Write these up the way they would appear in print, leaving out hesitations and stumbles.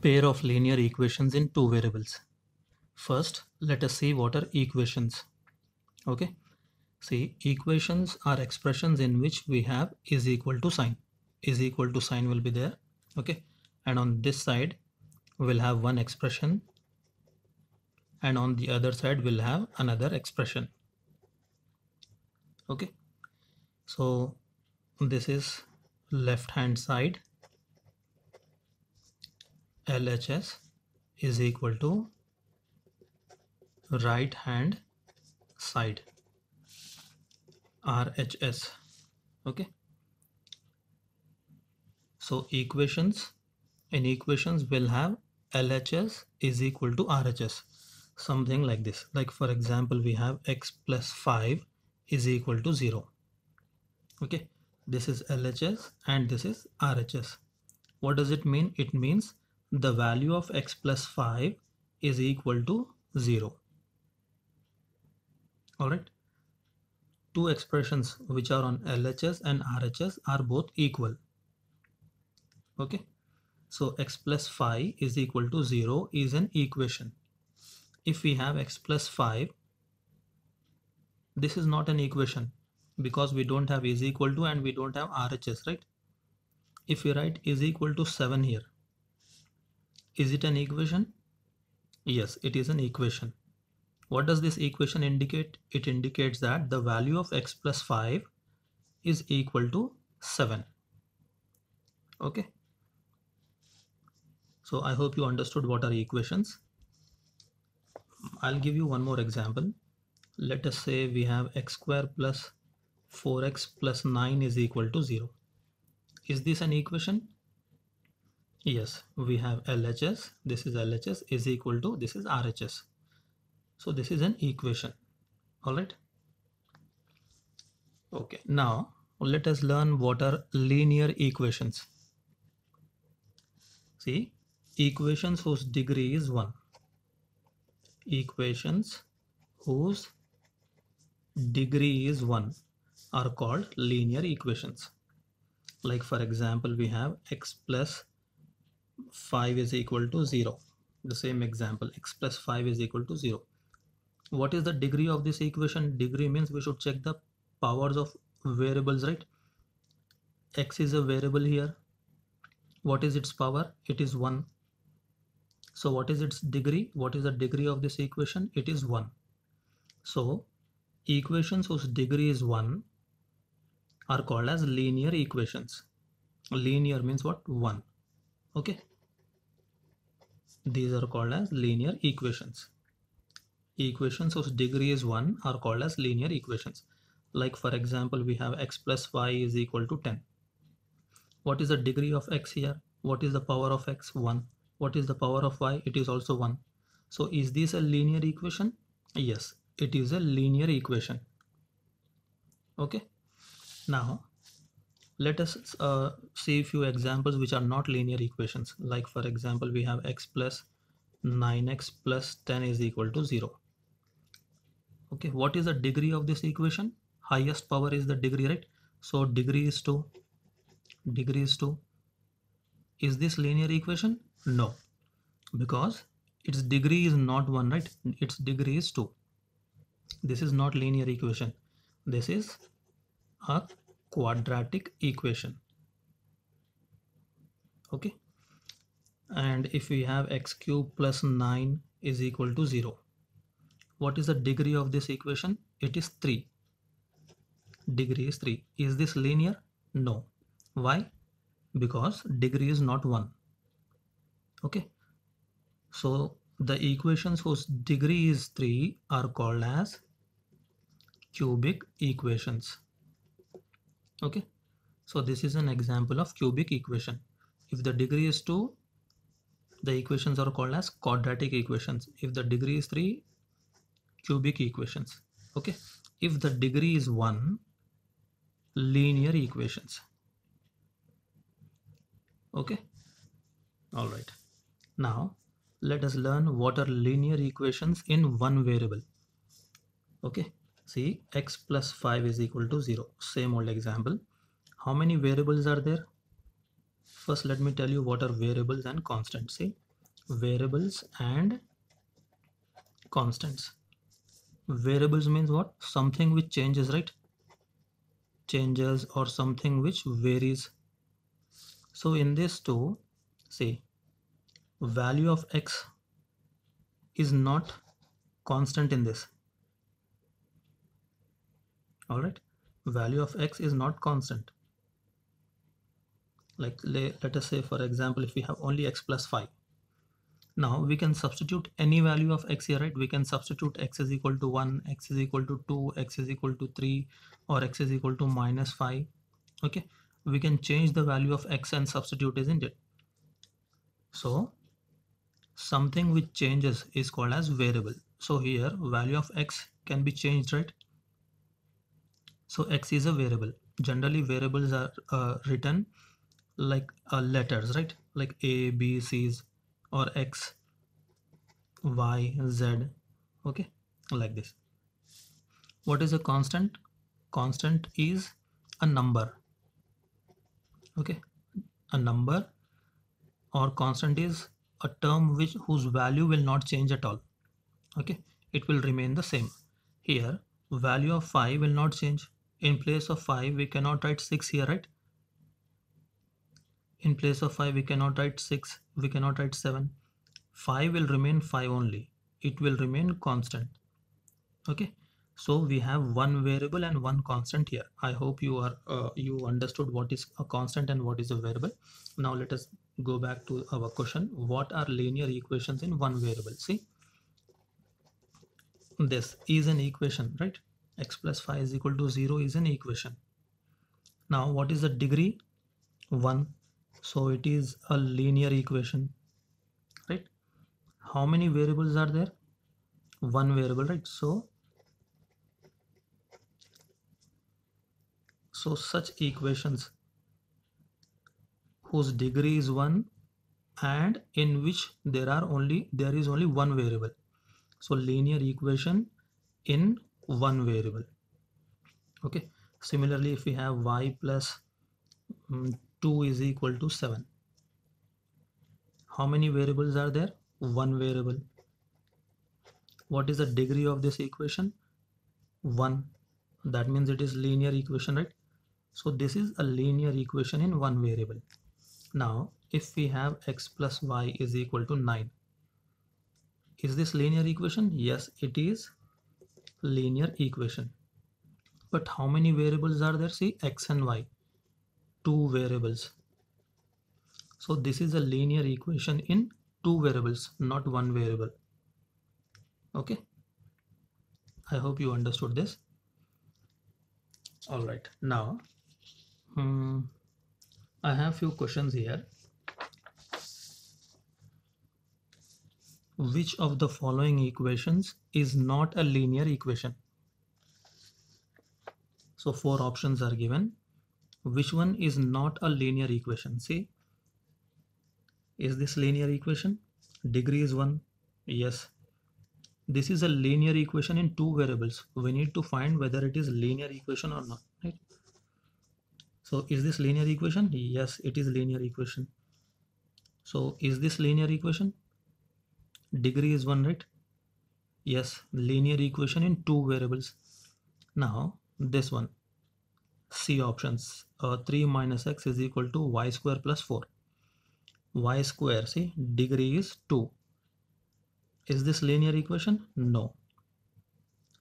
pair of linear equations in two variables. First, let us see what are equations. Okay, see, equations are expressions in which we have is equal to sign. Is equal to sign will be there. Okay, and on this side we'll have one expression, and on the other side we'll have another expression. Okay, so this is left hand side, LHS is equal to right hand side, RHS. Okay, so equations will have LHS is equal to RHS, something like this. Like for example, we have x plus 5 is equal to 0. Okay, this is LHS and this is RHS. What does it mean? It means the value of x plus 5 is equal to 0. Alright, two expressions which are on LHS and RHS are both equal. Okay, so x plus 5 is equal to 0 is an equation. If we have x plus 5, this is not an equation because we don't have is equal to and we don't have RHS, right? If we write is equal to 7 here, is it an equation? Yes, it is an equation. What does this equation indicate? It indicates that the value of x plus 5 is equal to 7. Okay, so I hope you understood what are equations. I'll give you one more example. Let us say we have x square plus 4x plus 9 is equal to 0. Is this an equation? Yes, we have LHS, this is LHS is equal to this is RHS. So this is an equation. Alright. Okay, now let us learn what are linear equations. See, equations whose degree is 1. Equations whose degree is 1 are called linear equations. Like for example, we have x plus 5 is equal to 0. The same example, x plus 5 is equal to 0. What is the degree of this equation? Degree means we should check the powers of variables, right? X is a variable here. What is its power? It is 1. So what is its degree? What is the degree of this equation? It is 1. So equations whose degree is 1 are called as linear equations. Linear means what? 1. Okay, these are called as linear equations. Equations whose degree is 1 are called as linear equations. Like for example, we have x plus y is equal to 10. What is the degree of x here? What is the power of x? 1. What is the power of y? It is also 1. So is this a linear equation? Yes, it is a linear equation. Okay, now let us see a few examples which are not linear equations. Like for example, we have x plus 9x plus 10 is equal to 0. Okay, what is the degree of this equation? Highest power is the degree, right? So degree is 2. Degree is 2. Is this linear equation? No, because its degree is not 1, right? Its degree is 2. This is not linear equation. This is a quadratic equation. Okay, and if we have x cube plus 9 is equal to 0, what is the degree of this equation? It is 3. Degree is 3. Is this linear? No. Why? Because degree is not 1. Okay, so the equations whose degree is 3 are called as cubic equations. Okay, so this is an example of cubic equation. If the degree is 2, the equations are called as quadratic equations. If the degree is 3, cubic equations. Okay, if the degree is 1, linear equations. Okay, all right. Now let us learn what are linear equations in one variable. Okay, see, x plus 5 is equal to 0. Same old example. How many variables are there? First, let me tell you what are variables and constants. See, variables and constants. Variables means what? Something which changes, right? Changes, or something which varies. So in this too, see, value of x is not constant in this. All right, value of x is not constant. Like let us say, for example, if we have only x plus 5, now we can substitute any value of x here, right? We can substitute x is equal to 1, x is equal to 2, x is equal to 3, or x is equal to minus 5. Okay, we can change the value of x and substitute, isn't it? So something which changes is called as variable. So here value of x can be changed, right? So x is a variable. Generally variables are written like letters, right? Like a, b, c's, or x, y, z. Okay, like this. What is a constant? Constant is a number. Okay, a number or constant is a term whose value will not change at all. Okay, it will remain the same. Here value of 5 will not change. In place of 5 we cannot write 6 here, right? In place of 5 we cannot write 6, we cannot write 7. 5 will remain 5 only. It will remain constant. Okay, so we have one variable and one constant here. I hope you understood what is a constant and what is a variable. Now let us go back to our question. What are linear equations in one variable? See, this is an equation, right? X plus 5 is equal to 0 is an equation. Now what is the degree? 1. So it is a linear equation, right? How many variables are there? One variable, right? So such equations whose degree is 1 and in which there is only one variable. So linear equation in one variable. Okay, similarly if we have y plus 2 is equal to 7, how many variables are there? One variable. What is the degree of this equation? 1. That means it is linear equation, right? So this is a linear equation in one variable. Now if we have x plus y is equal to 9, is this linear equation? Yes, it is linear equation. But how many variables are there? See, x and y, two variables. So this is a linear equation in two variables, not one variable. Okay, I hope you understood this. All right, now I have few questions here. Which of the following equations is not a linear equation? So 4 options are given. Which one is not a linear equation? See, is this linear equation? Degree is 1. Yes. This is a linear equation in two variables. We need to find whether it is linear equation or not, right? So is this linear equation? Yes, it is linear equation. So is this linear equation? Degree is 1, right? Yes, linear equation in two variables. Now this one, C options, 3 minus x is equal to y square plus 4. Y square, see, degree is 2. Is this linear equation? No.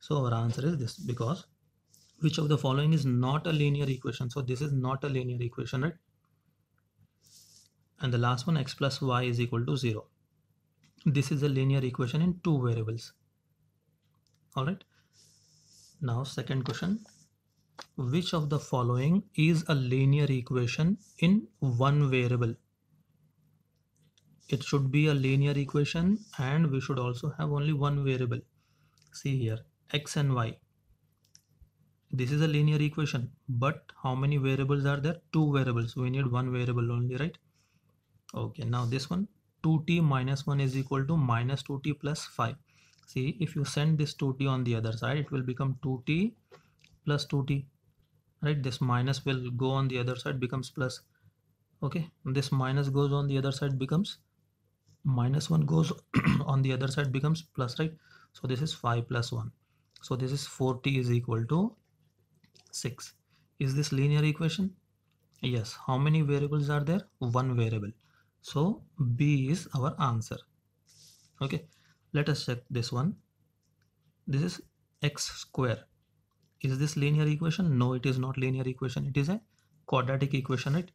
So our answer is this, because which of the following is not a linear equation? So this is not a linear equation, right? And the last one, x plus y is equal to 0. This is a linear equation in two variables. All right. Now second question, which of the following is a linear equation in one variable? It should be a linear equation and we should also have only one variable. See here, x and y. This is a linear equation, but how many variables are there? Two variables. We need one variable only, right? Okay, now this one, 2t minus 1 is equal to minus 2t plus 5. See, if you send this 2t on the other side, it will become 2t plus 2t, right? This minus will go on the other side, becomes plus. Okay, this minus goes on the other side, becomes minus 1 goes on the other side, becomes plus, right? So this is 5 plus 1. So this is 40 is equal to 6. Is this linear equation? Yes. How many variables are there? One variable. So B is our answer. Okay. Let us check this one. This is x square. Is this linear equation? No, it is not linear equation. It is a quadratic equation, right?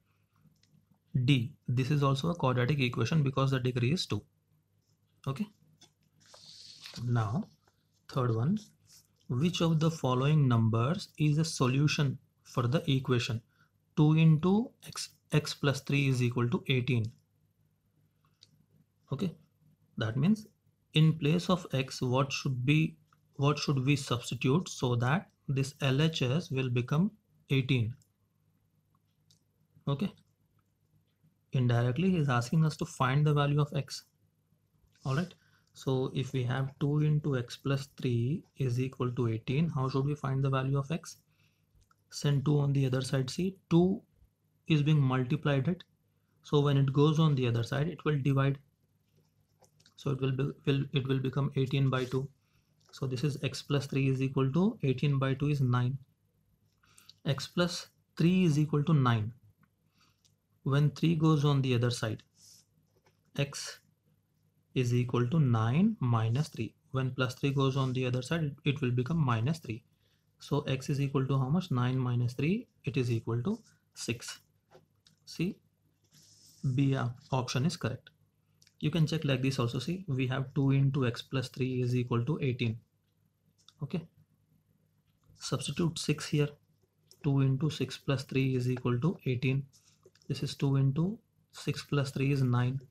D. This is also a quadratic equation because the degree is 2. Okay. Now, third one. Which of the following numbers is a solution for the equation 2 into x plus 3 is equal to 18? Okay, that means in place of x, what should we substitute so that this LHS will become 18? Okay, indirectly he is asking us to find the value of x. All right, so if we have 2 into x plus 3 is equal to 18, how should we find the value of x? Send 2 on the other side. See, 2 is being multiplied, right? So when it goes on the other side, it will divide. So it will become 18 by 2. So this is x plus 3 is equal to 18 by 2 is 9. X plus 3 is equal to 9. When 3 goes on the other side, x is equal to 9 minus 3. When plus 3 goes on the other side, it will become minus 3. So x is equal to how much? 9 minus 3, it is equal to 6. See, B option is correct. You can check like this also. See, we have 2 into x plus 3 is equal to 18. Okay. Substitute 6 here. 2 into 6 plus 3 is equal to 18. This is 2 into 6 plus 3 is 9.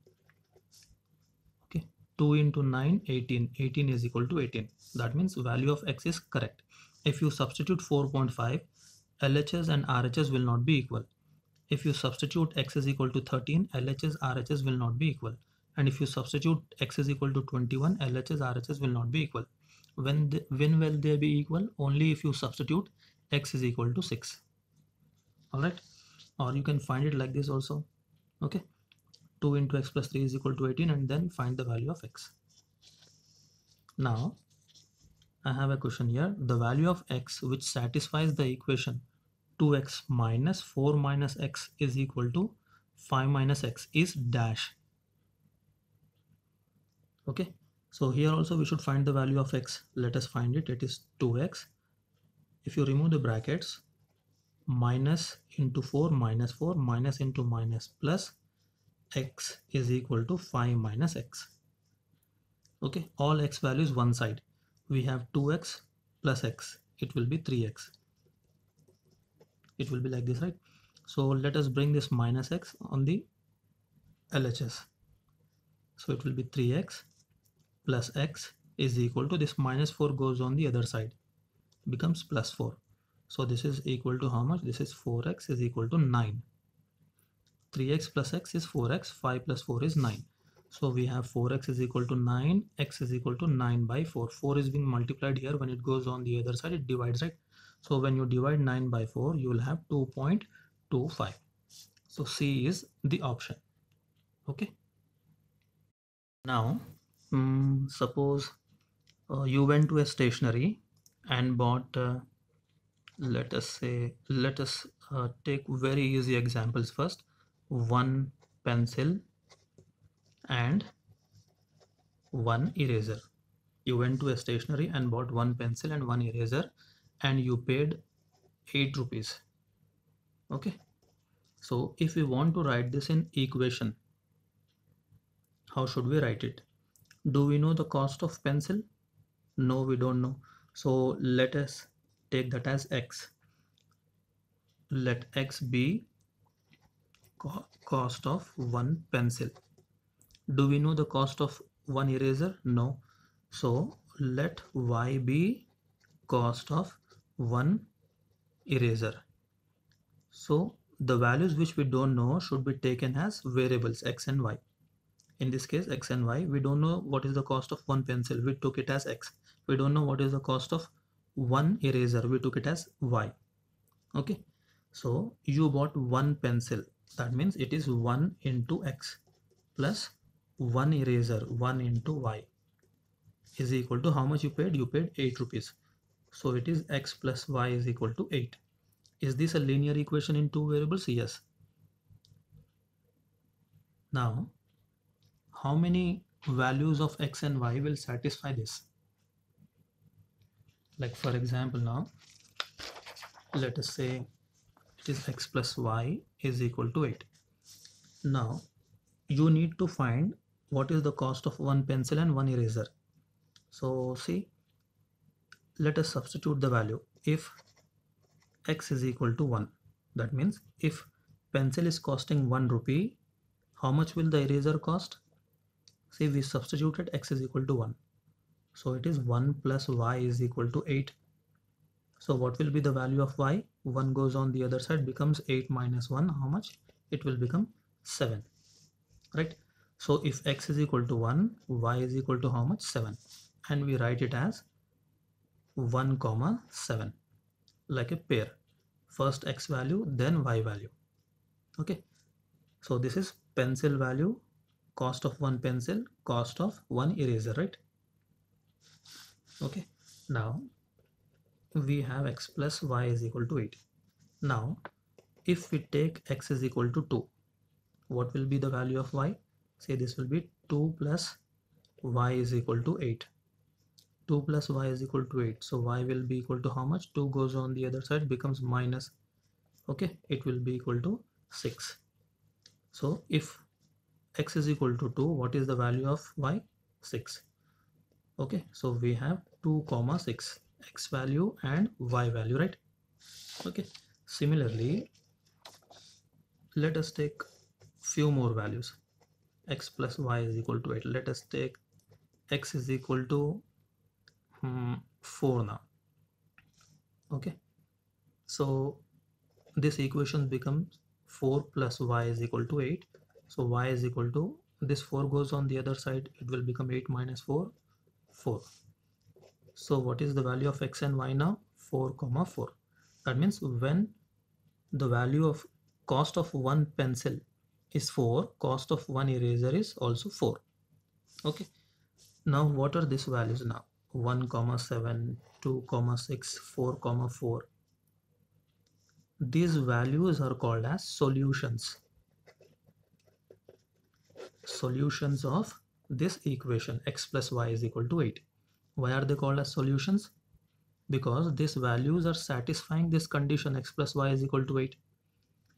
Okay. 2 into 9, 18. 18 is equal to 18. That means value of x is correct. If you substitute 4.5, LHS and RHS will not be equal. If you substitute x is equal to 13, LHS, RHS will not be equal. And if you substitute x is equal to 21, LHS, RHS will not be equal. When will they be equal? Only if you substitute x is equal to 6. Alright. Or you can find it like this also. Okay. 2 into x plus 3 is equal to 18 and then find the value of x. Now, I have a question here. The value of x which satisfies the equation 2x minus 4 minus x is equal to 5 minus x is dash. Okay, so here also we should find the value of x. Let us find it. It is 2x. If you remove the brackets, minus into 4 minus into minus plus x is equal to 5 minus x. Okay, all x values one side. We have 2x plus x. It will be 3x. It will be like this, right? So let us bring this minus x on the LHS. So it will be 3x plus x is equal to this minus 4 goes on the other side, becomes plus 4. So this is equal to how much? This is 4x is equal to 9. 3x plus x is 4x, 5 plus 4 is 9. So we have 4x is equal to 9, x is equal to 9 by 4. 4 is being multiplied here. When it goes on the other side, it divides, right? So when you divide 9 by 4, you will have 2.25. So C is the option. Okay. Now, suppose you went to a stationery and bought, let us take very easy examples first. One pencil and one eraser. You went to a stationery and bought one pencil and one eraser and you paid 8 rupees. Okay. So if we want to write this in equation, how should we write it? Do we know the cost of pencil? No, we don't know. So let us take that as x. Let x be cost of one pencil. Do we know the cost of one eraser? No. So let y be cost of one eraser. So the values which we don't know should be taken as variables x and y. In this case, x and y, we don't know what is the cost of one pencil. We took it as x. We don't know what is the cost of one eraser. We took it as y. Okay. So you bought one pencil. That means it is 1 into x plus 1 eraser 1 into y is equal to how much you paid? You paid 8 rupees. So it is x plus y is equal to 8. Is this a linear equation in two variables? Yes. Now, how many values of x and y will satisfy this? Like for example, now let us say it is x plus y is equal to 8. Now you need to find what is the cost of one pencil and one eraser. So see, let us substitute the value. If x is equal to 1, that means if pencil is costing 1 rupee, how much will the eraser cost? See, we substituted x is equal to 1. So it is 1 plus y is equal to 8. So what will be the value of y? 1 goes on the other side, becomes 8 minus 1. How much? It will become 7. Right? So if x is equal to 1, y is equal to how much? 7. And we write it as 1 comma 7, like a pair. First x value, then y value. Okay. So this is pencil value, cost of one pencil, cost of one eraser, right? Okay. Now we have x plus y is equal to 8. Now if we take x is equal to 2, what will be the value of y? Say this will be 2 plus y is equal to 8. 2 plus y is equal to 8. So y will be equal to how much? 2 goes on the other side, becomes minus. Okay, it will be equal to 6. So if x is equal to 2, what is the value of y? 6. Okay, so we have 2 comma 6, x value and y value, right? Okay, similarly, let us take few more values. X plus y is equal to 8. Let us take x is equal to 4 now. Okay, so this equation becomes 4 plus y is equal to 8. So y is equal to, this 4 goes on the other side, it will become 8 minus 4, 4. So what is the value of x and y now? 4 comma 4. That means when the value of cost of one pencil is 4, cost of one eraser is also 4. Okay, now what are these values now? 1 comma 7, 2 comma 6, 4 comma 4. These values are called as solutions. Solutions of this equation x plus y is equal to 8. Why are they called as solutions? Because these values are satisfying this condition x plus y is equal to 8.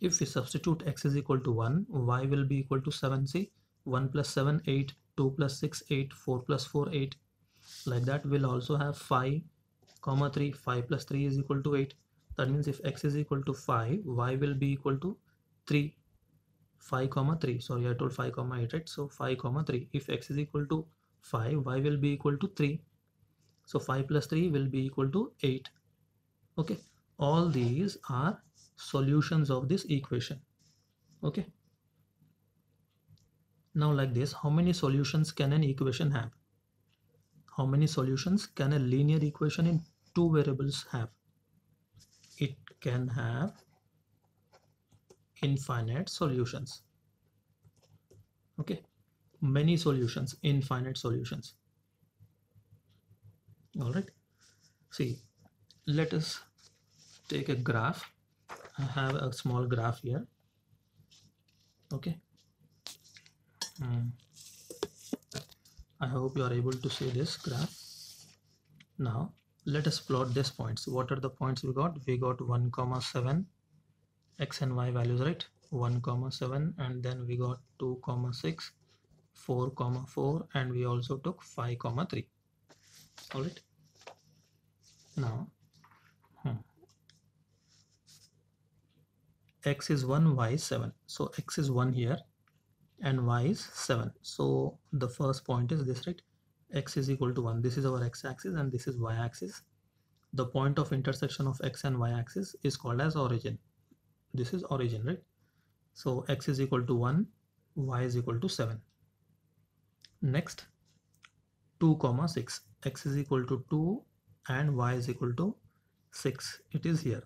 If we substitute x is equal to 1, y will be equal to 7. See, 1 plus 7, 8, 2 plus 6, 8, 4 plus 4, 8. Like that, we'll also have 5 comma 3. 5 plus 3 is equal to 8. That means if x is equal to 5, y will be equal to 3. 5 comma 3. Sorry, I told 5 comma 8, right? So 5 comma 3. If x is equal to 5, y will be equal to 3. So 5 plus 3 will be equal to 8. Okay, all these are solutions of this equation. Okay, now like this, how many solutions can an equation have? How many solutions can a linear equation in two variables have? It can have infinite solutions. Okay, many solutions, infinite solutions. All right, see, let us take a graph. I have a small graph here. Okay, I hope you are able to see this graph. Now let us plot these points. What are the points we got? We got 1 comma 7 x and y values, right? 1 comma 7, and then we got 2 comma 6, 4 comma 4, and we also took 5 comma 3. All right, now x is 1, y is 7. So x is 1 here and y is 7. So the first point is this, right? X is equal to 1. This is our x-axis and this is y-axis. The point of intersection of x and y-axis is called as origin. This is origin, right? So x is equal to 1, y is equal to 7. Next, 2 comma 6. X is equal to 2 and y is equal to 6. It is here,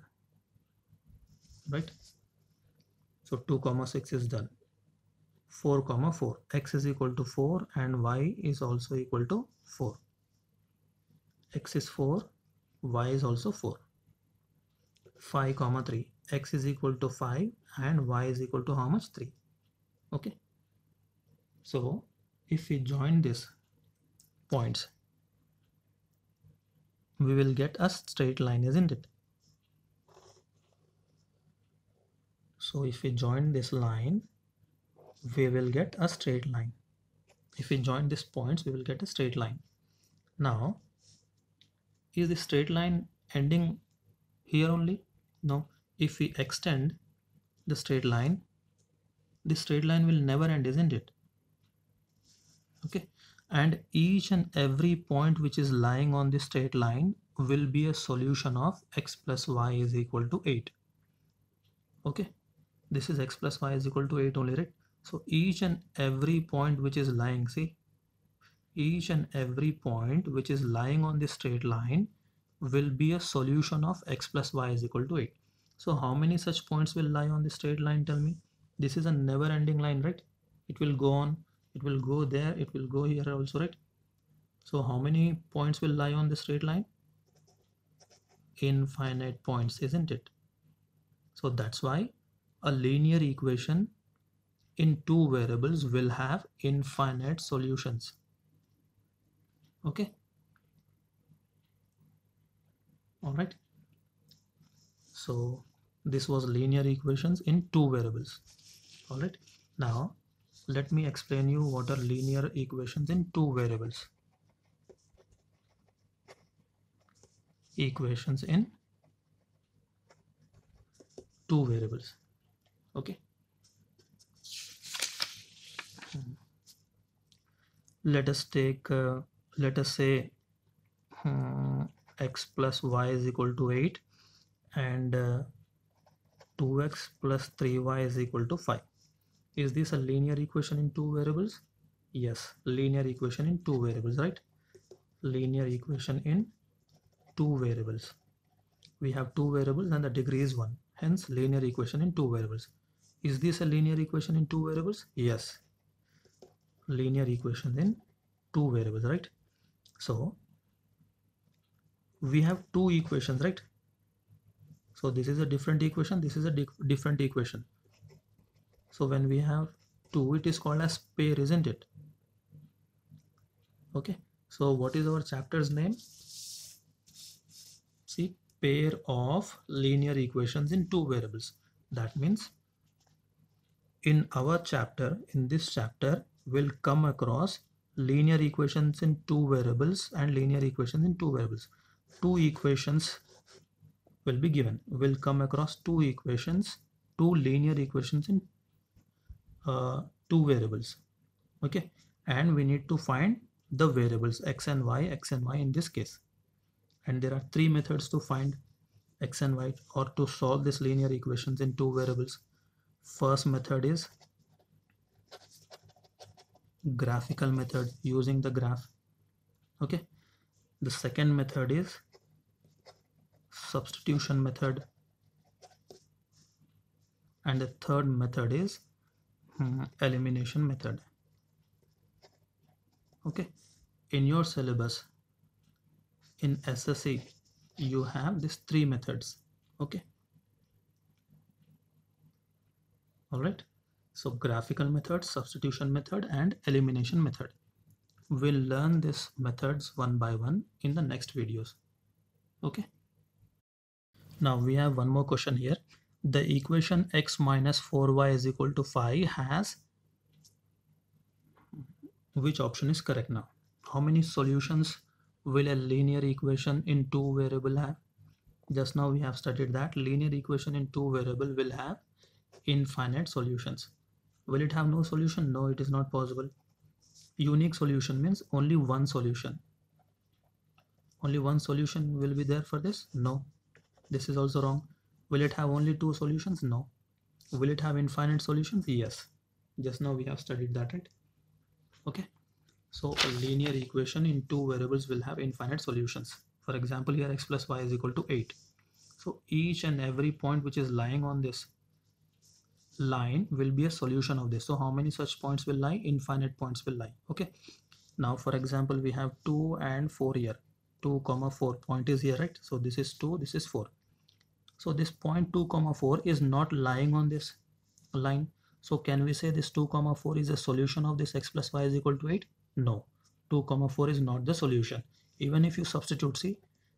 right? So 2 comma 6 is done. 4 comma 4. X is equal to 4 and y is also equal to 4. X is 4, y is also 4. 5 comma 3. X is equal to 5 and y is equal to how much? 3. Okay. So if we join these points, we will get a straight line, isn't it? So if we join this line, we will get a straight line. If we join these points, we will get a straight line. Now, is the straight line ending here only? No. If we extend the straight line will never end, isn't it? Okay. And each and every point which is lying on the straight line will be a solution of x plus y is equal to 8. Okay. This is x plus y is equal to 8 only, right? So each and every point which is lying, see, each and every point which is lying on the straight line will be a solution of x plus y is equal to 8. So how many such points will lie on the straight line? Tell me. This is a never ending line, right? It will go on, it will go there, it will go here also, right? So how many points will lie on the straight line? Infinite points, isn't it? So that's why a linear equation in two variables will have infinite solutions. Okay. All right. So this was linear equations in two variables. All right. Now let me explain you what are linear equations in two variables. Equations in two variables. Okay. Let us take let us say x plus y is equal to 8 and 2x plus 3y is equal to 5. Is this a linear equation in two variables? Yes, linear equation in two variables, right? Linear equation in two variables. We have two variables and the degree is 1. Hence, linear equation in two variables. Is this a linear equation in two variables? Yes. Linear equation in two variables, right? So, we have two equations, right? So, this is a different equation. This is a different equation. So, when we have two, it is called as pair, isn't it? Okay. So, what is our chapter's name? See, pair of linear equations in two variables. That means in our chapter, in this chapter, we'll come across linear equations in two variables and linear equations in two variables. Two equations will be given. We'll come across two equations, two linear equations in two variables. Okay, and we need to find the variables x and y in this case. And there are three methods to find x and y or to solve this linear equations in two variables. First method is graphical method using the graph. Okay, the second method is substitution method, and the third method is elimination method. Okay, in your syllabus in SSC you have these three methods. Okay, all right. So graphical method, substitution method, and elimination method. We'll learn these methods one by one in the next videos. Okay. Now we have one more question here. The equation x minus 4y is equal to 5 has, which option is correct now? How many solutions will a linear equation in two variable have? Just now we have studied that linear equation in two variable will have infinite solutions. Will it have no solution? No, it is not possible. Unique solution means only one solution. Only one solution will be there for this? No. This is also wrong. Will it have only two solutions? No. Will it have infinite solutions? Yes. Just now we have studied that, right? Okay. So a linear equation in two variables will have infinite solutions. For example, here x plus y is equal to 8. So each and every point which is lying on this line will be a solution of this. So how many such points will lie? Infinite points will lie. Okay. Now for example, we have 2 and 4 here. 2 comma 4 point is here, right? So this is 2, this is 4. So this point 2 comma 4 is not lying on this line. So can we say this 2 comma 4 is a solution of this x plus y is equal to 8? No, 2 comma 4 is not the solution. Even if you substitute, see,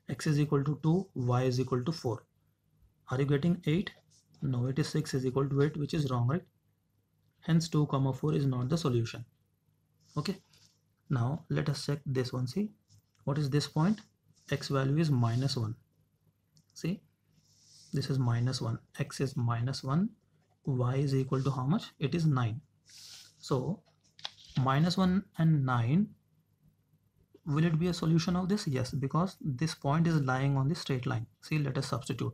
x is equal to 2, y is equal to 4. Are you getting 8? No, it is 6 is equal to 8, which is wrong, right? Hence 2 comma 4 is not the solution. Okay. Now let us check this one. See, what is this point? X value is minus 1. See, this is minus 1. X is minus 1. Y is equal to how much? It is 9. So minus 1 and 9, will it be a solution of this? Yes, because this point is lying on the straight line. See, let us substitute.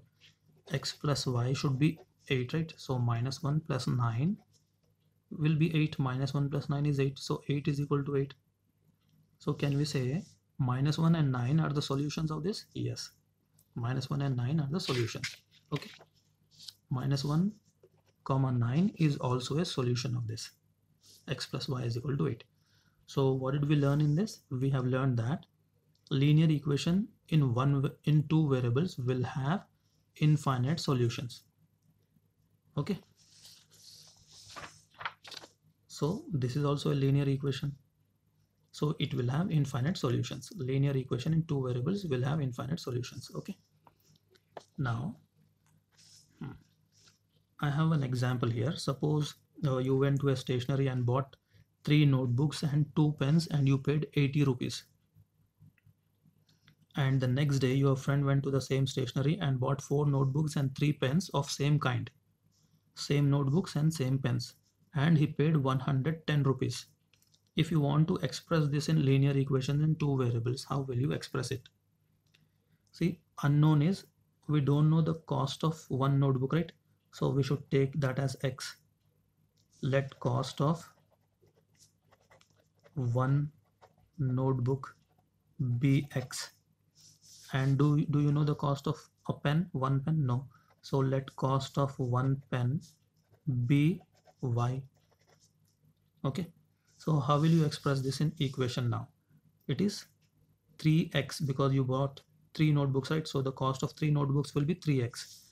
X plus y should be 8, right? So minus 1 plus 9 will be 8. Minus 1 plus 9 is 8. So 8 is equal to 8. So can we say minus 1 and 9 are the solutions of this? Yes. Minus 1 and 9 are the solutions. Okay. Minus 1 comma 9 is also a solution of this. X plus y is equal to 8. So what did we learn in this? We have learned that linear equation in two variables will have infinite solutions. Okay. So this is also a linear equation. So it will have infinite solutions. Linear equation in two variables will have infinite solutions. Okay. Now, I have an example here. Suppose you went to a stationery and bought 3 notebooks and 2 pens and you paid 80 rupees. And the next day your friend went to the same stationery and bought 4 notebooks and 3 pens of same kind. Same notebooks and same pens. And he paid 110 rupees. If you want to express this in linear equations in two variables, how will you express it? See, unknown is we don't know the cost of one notebook, right? So we should take that as x. Let cost of one notebook be x. And do you know the cost of a pen? One pen? No. So let cost of one pen be y. Okay. So how will you express this in equation now? It is 3x because you bought 3 notebooks, right? So the cost of 3 notebooks will be 3x.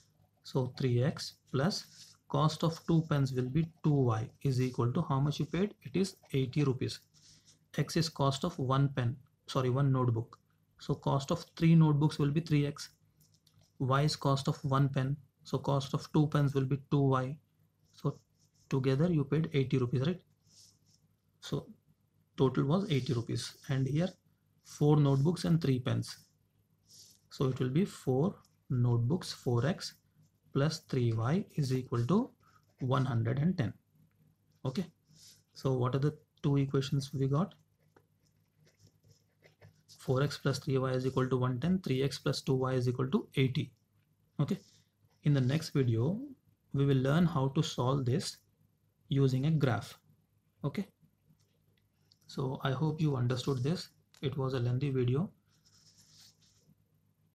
So 3x plus cost of 2 pens will be 2y is equal to how much you paid? It is 80 rupees. X is cost of one notebook. So cost of 3 notebooks will be 3x. Y is cost of one pen. So cost of 2 pens will be 2y. So together you paid 80 rupees, right? So total was 80 rupees. And here 4 notebooks and 3 pens. So it will be 4 notebooks 4x plus 3y is equal to 110. Okay. So what are the two equations we got? 4x plus 3y is equal to 110. 3x plus 2y is equal to 80. Okay. In the next video, we will learn how to solve this using a graph. Okay. So I hope you understood this. It was a lengthy video.